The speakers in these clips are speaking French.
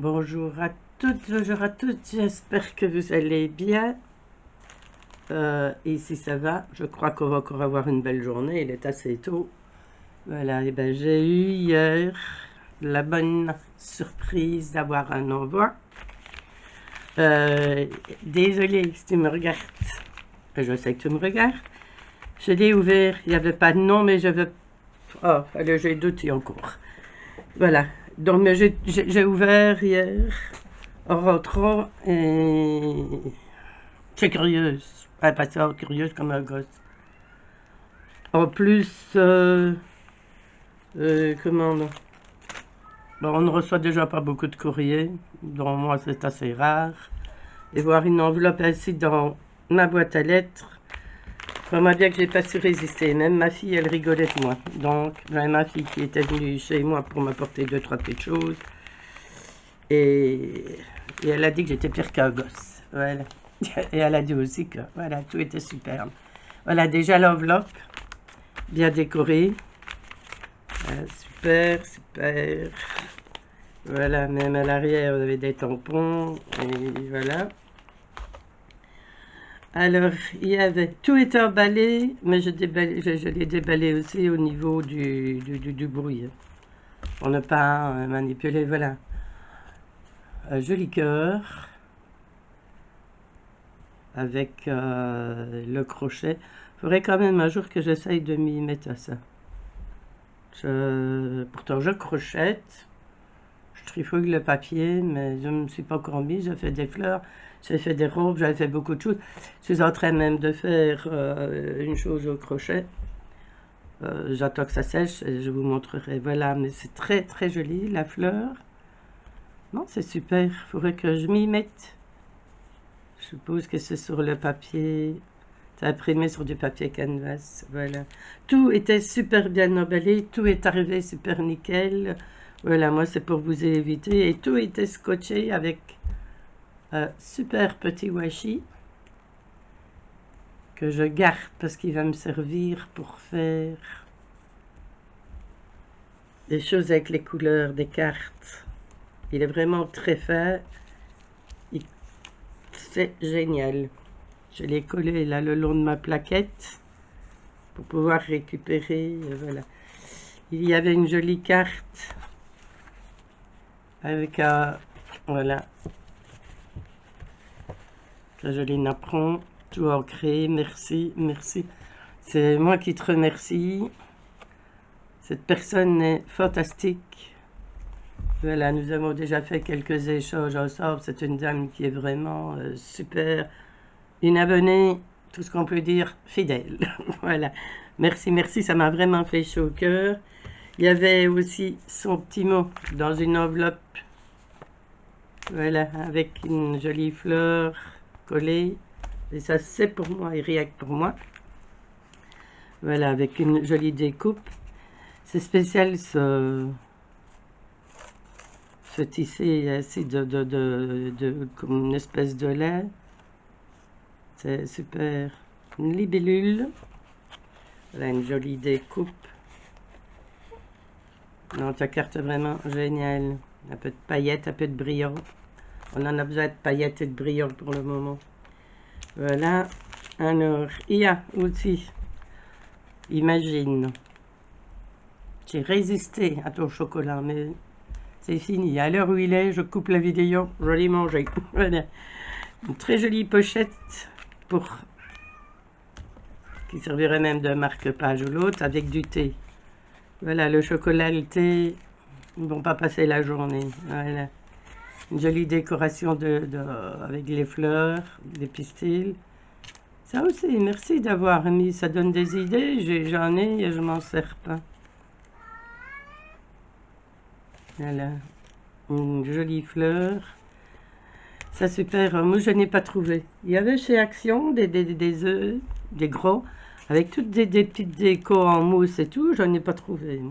Bonjour à toutes, bonjour à tous, j'espère que vous allez bien. Ici ça va, je crois qu'on va encore avoir une belle journée, il est assez tôt. Voilà, et ben j'ai eu hier la bonne surprise d'avoir un envoi. Désolée si tu me regardes, je sais que tu me regardes. Je l'ai ouvert, il n'y avait pas de nom, mais je veux... Oh, allez, j'ai douté encore. Voilà, donc mais j'ai ouvert hier en rentrant et c'est curieuse, pas ça, curieuse comme un gosse. En plus, comment non? Bon, on ne reçoit déjà pas beaucoup de courriers, donc moi c'est assez rare. Et voir une enveloppe ainsi dans ma boîte à lettres, vraiment bien que j'ai pas su résister. Même ma fille, elle rigolait de moi. Donc, ma fille qui était venue chez moi pour m'apporter deux, trois petites choses. Et elle a dit que j'étais pire qu'un gosse. Voilà. Et elle a dit aussi que voilà, tout était superbe. Voilà, déjà l'enveloppe, bien décorée. Super, super. Voilà, même à l'arrière, vous avez des tampons. Et voilà. Alors, il y avait, tout était emballé, mais je l'ai déballé aussi au niveau du bruit. Pour ne pas manipuler, voilà. Un joli cœur. Avec le crochet. Il faudrait quand même un jour que j'essaye de m'y mettre à ça. Pourtant, je crochette. Je trifouille le papier, mais je ne me suis pas encore mis. J'ai fait des fleurs, j'ai fait des robes, j'ai fait beaucoup de choses. Je suis en train même de faire une chose au crochet. J'attends que ça sèche et je vous montrerai. Voilà, mais c'est très très joli, la fleur. Non, c'est super. Il faudrait que je m'y mette. Je suppose que c'est sur le papier. C'est imprimé sur du papier canvas. Voilà. Tout était super bien emballé. Tout est arrivé super nickel. Voilà, moi c'est pour vous éviter. Et tout était scotché avec un super petit washi que je garde parce qu'il va me servir pour faire des choses avec les couleurs des cartes. Il est vraiment très fin. C'est génial. Je l'ai collé là le long de ma plaquette pour pouvoir récupérer. Voilà. Il y avait une jolie carte avec un, voilà, très joli napperon, tout ancré. Merci, merci. C'est moi qui te remercie. Cette personne est fantastique. Voilà, nous avons déjà fait quelques échanges ensemble. C'est une dame qui est vraiment super. Une abonnée, tout ce qu'on peut dire, fidèle. Voilà. Merci, merci, ça m'a vraiment fait chaud au cœur. Il y avait aussi son petit mot dans une enveloppe. Voilà, avec une jolie fleur collée. Et ça, c'est pour moi et rien que pour moi. Voilà, avec une jolie découpe. C'est spécial ce tissé ainsi comme une espèce de lait. C'est super. Une libellule. Voilà, une jolie découpe. Non, ta carte est vraiment géniale. Un peu de paillettes, un peu de brillant. On en a besoin de paillettes et de brillant pour le moment. Voilà. Alors, il y a aussi, imagine, j'ai résisté à ton chocolat, mais c'est fini. À l'heure où il est, je coupe la vidéo, je l'ai mangé. Voilà. Une très jolie pochette pour qui servirait même de marque-page ou l'autre avec du thé. Voilà, le chocolat et le thé ne vont pas passer la journée. Voilà. Une jolie décoration avec les fleurs, des pistils. Ça aussi, merci d'avoir mis, ça donne des idées, j'en ai et je m'en sers pas. Voilà, une jolie fleur. Ça super, moi je n'ai pas trouvé. Il y avait chez Action des œufs, des gros, avec toutes des petites décos en mousse et tout, je n'en ai pas trouvé.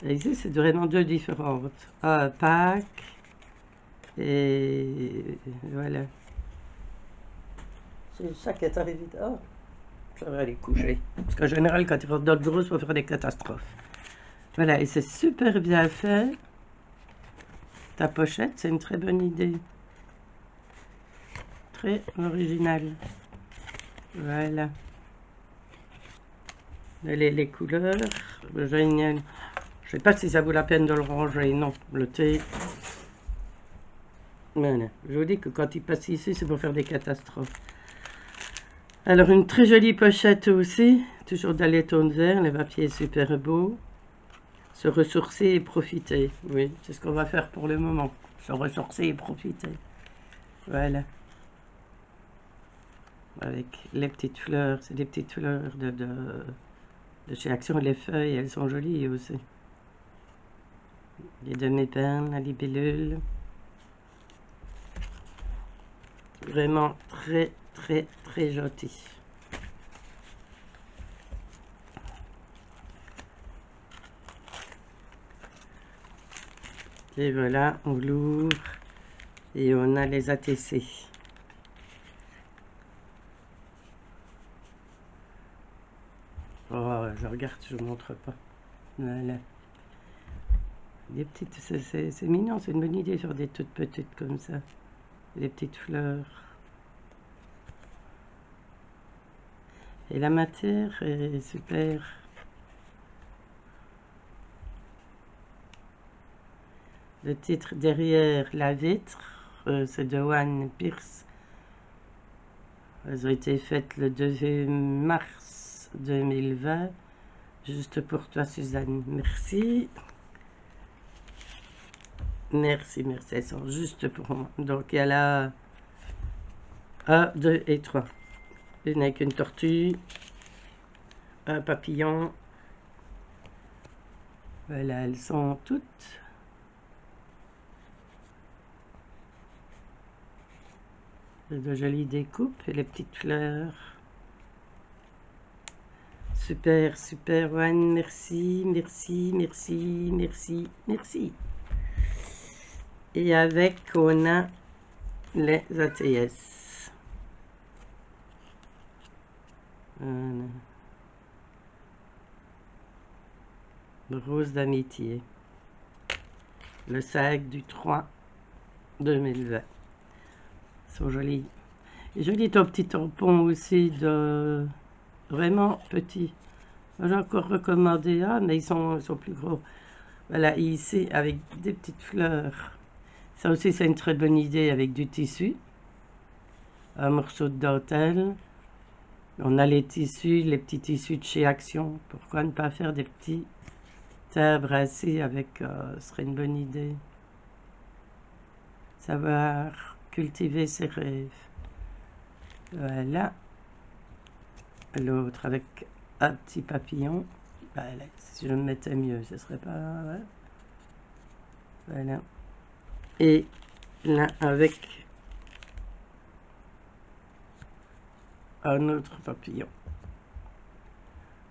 Et ici c'est vraiment deux différentes. Ah, Pâques et voilà. C'est ça qui est arrivé. Oh, ça va aller coucher. Parce qu'en général, quand il faut d'autres grosses, il faut faire des catastrophes. Voilà, et c'est super bien fait. ta pochette, c'est une très bonne idée. Très originale. Voilà. Les couleurs, génial. Je sais pas si ça vaut la peine de le ranger, non. Le thé. Voilà. Je vous dis que quand il passe ici, c'est pour faire des catastrophes. Alors, une très jolie pochette aussi. Toujours dans les tons verts. Le papier est super beau. Se ressourcer et profiter. Oui, c'est ce qu'on va faire pour le moment. Se ressourcer et profiter. Voilà. Avec les petites fleurs. C'est des petites fleurs de chez Action. Les feuilles, elles sont jolies aussi. Les demi-perles, la libellule. Vraiment très, très, très joli. Et voilà, on l'ouvre et on a les ATC. Oh, je regarde, je ne montre pas. Voilà. Des petites, c'est mignon, c'est une bonne idée sur des toutes petites comme ça. Des petites fleurs. Et la matière est super. Le titre derrière la vitre, c'est de One Pierce. Elles ont été faites le 2 mars 2020. Juste pour toi, Suzanne. Merci. Merci, merci. Elles sont juste pour moi. Donc, il y a là 1, 2 et 3. Une avec une tortue, un papillon. Voilà, elles sont toutes. De jolies découpes et les petites fleurs. Super, super, One. Merci, merci, merci, merci, merci. Et avec, on a les ATS. Voilà. Rose d'amitié. Le sac du 3 2020. Ils sont jolis. Et joli ton petit tampon aussi de vraiment petit. J'ai encore recommandé un, mais ils sont plus gros. Voilà, ici avec des petites fleurs. Ça aussi, c'est une très bonne idée avec du tissu. Un morceau de dentelle. On a les tissus, les petits tissus de chez Action. Pourquoi ne pas faire des petits timbres assis avec... ce serait une bonne idée. Savoir cultiver ses rêves. Voilà. L'autre avec un petit papillon. Voilà. Si je me mettais mieux, ce serait pas... Ouais. Voilà. Et là, avec un autre papillon.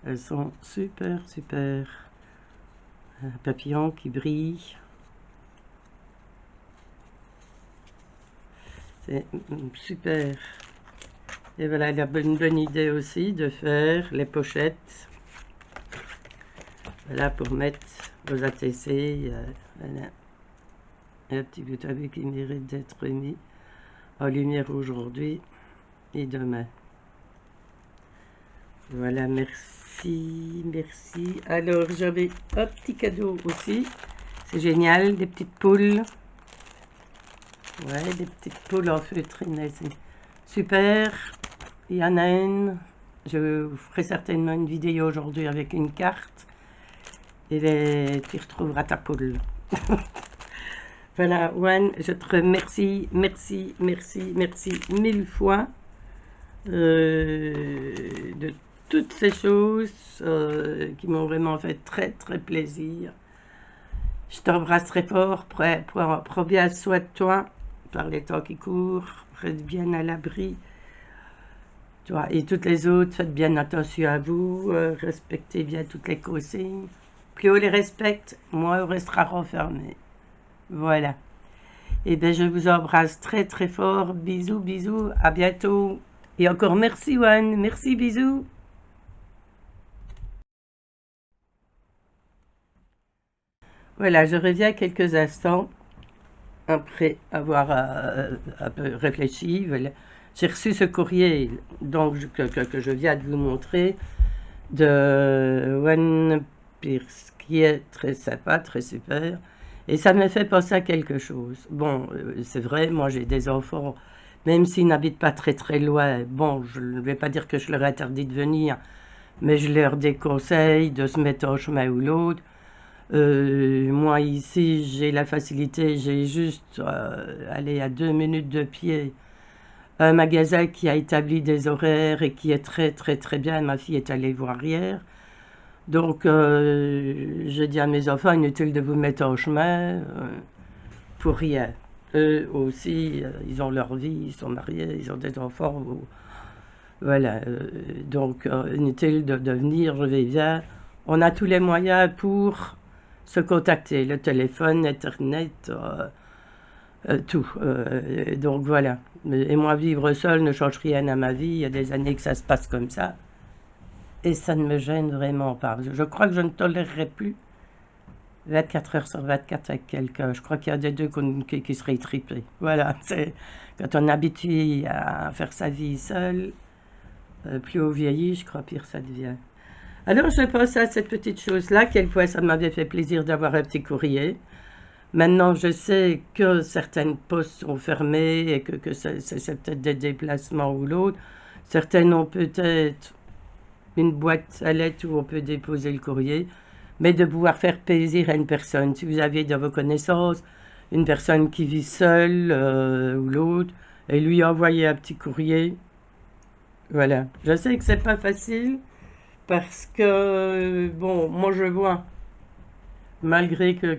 Elles sont super, super. Un papillon qui brille. C'est super. Et voilà, il y a une bonne idée aussi de faire les pochettes. Voilà, pour mettre vos ATC. Voilà. Un petit bout à bout qui mérite d'être mis en lumière aujourd'hui et demain. Voilà, merci, merci. Alors, j'avais un petit cadeau aussi. C'est génial, des petites poules. Ouais, des petites poules en feutrine, c'est super. Il y en a une. Je vous ferai certainement une vidéo aujourd'hui avec une carte. Et tu retrouveras ta poule. Voilà, One, je te remercie, merci, merci, merci 1000 fois de toutes ces choses qui m'ont vraiment fait très, très plaisir. Je t'embrasse très fort, prends bien soin de toi par les temps qui courent, reste bien à l'abri. Toi et toutes les autres, faites bien attention à vous, respectez bien toutes les consignes. Plus on les respecte, moins on restera renfermé. Voilà. Et bien, je vous embrasse très très fort. Bisous, bisous, à bientôt. Et encore merci, One. Merci, bisous. Voilà, je reviens quelques instants. après avoir un peu réfléchi, j'ai reçu ce courrier donc, que je viens de vous montrer de One Pierce, qui est très sympa, très super. Et ça me fait penser à quelque chose. Bon, c'est vrai, moi j'ai des enfants, même s'ils n'habitent pas très très loin. Bon, je ne vais pas dire que je leur interdis de venir, mais je leur déconseille de se mettre en chemin ou l'autre. Moi ici, j'ai la facilité, j'ai juste aller à 2 minutes de pied. Un magasin qui a établi des horaires et qui est très très très bien. Ma fille est allée voir hier. Donc, j'ai dit à mes enfants, inutile de vous mettre en chemin pour rien. Eux aussi, ils ont leur vie, ils sont mariés, ils ont des enfants. Voilà. Donc, inutile de venir, je vais bien. On a tous les moyens pour se contacter. Le téléphone, Internet, tout. Donc, voilà. Et moi, vivre seul ne change rien à ma vie. Il y a des années que ça se passe comme ça. Et ça ne me gêne vraiment pas. Je crois que je ne tolérerai plus 24 heures sur 24 avec quelqu'un. Je crois qu'il y a des deux qui seraient trippés. Voilà, c'est quand on est habitué à faire sa vie seul, plus on vieillit, je crois, pire ça devient. Alors, je pense à cette petite chose-là. Quelquefois, ça m'avait fait plaisir d'avoir un petit courrier. Maintenant, je sais que certaines postes sont fermées et que c'est peut-être des déplacements ou l'autre. Certaines ont peut-être une boîte à lettres où on peut déposer le courrier, mais de pouvoir faire plaisir à une personne. Si vous aviez dans vos connaissances une personne qui vit seule ou l'autre, et lui envoyer un petit courrier, voilà. Je sais que c'est pas facile parce que, bon, moi je vois, malgré que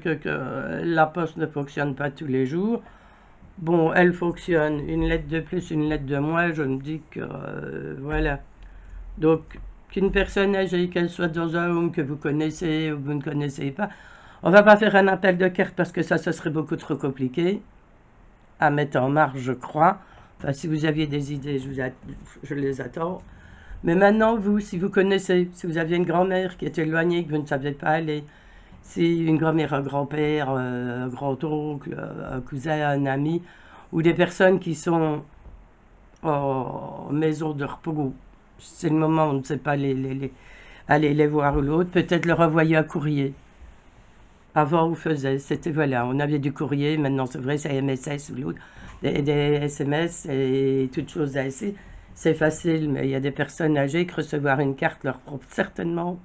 la poste ne fonctionne pas tous les jours, bon, elle fonctionne, une lettre de plus, une lettre de moins, je me dis que, voilà. Donc, qu'une personne âgée, qu'elle soit dans un home que vous connaissez ou vous ne connaissez pas, on va pas faire un appel de carte parce que ça serait beaucoup trop compliqué à mettre en marche, je crois. Enfin, si vous aviez des idées, je les attends. Mais maintenant, vous, si vous connaissez, si vous aviez une grand-mère qui est éloignée, que vous ne saviez pas aller, si une grand-mère, un grand-père, un grand-oncle, un cousin, un ami, ou des personnes qui sont en maison de repos, c'est le moment où on ne sait pas aller les voir ou l'autre, peut-être leur envoyer un courrier. Avant, on faisait, c'était voilà, on avait du courrier, maintenant c'est vrai, c'est MSS ou l'autre, des SMS et toutes choses ainsi. C'est facile, mais il y a des personnes âgées que recevoir une carte leur prend certainement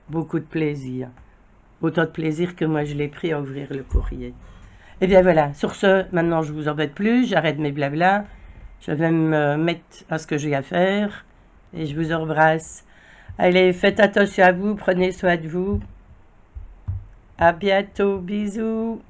beaucoup de plaisir. Autant de plaisir que moi je l'ai pris à ouvrir le courrier. Et bien voilà, sur ce, maintenant je vous embête plus, j'arrête mes blabla, je vais me mettre à ce que j'ai à faire et je vous embrasse. Allez, faites attention à vous, prenez soin de vous. À bientôt, bisous.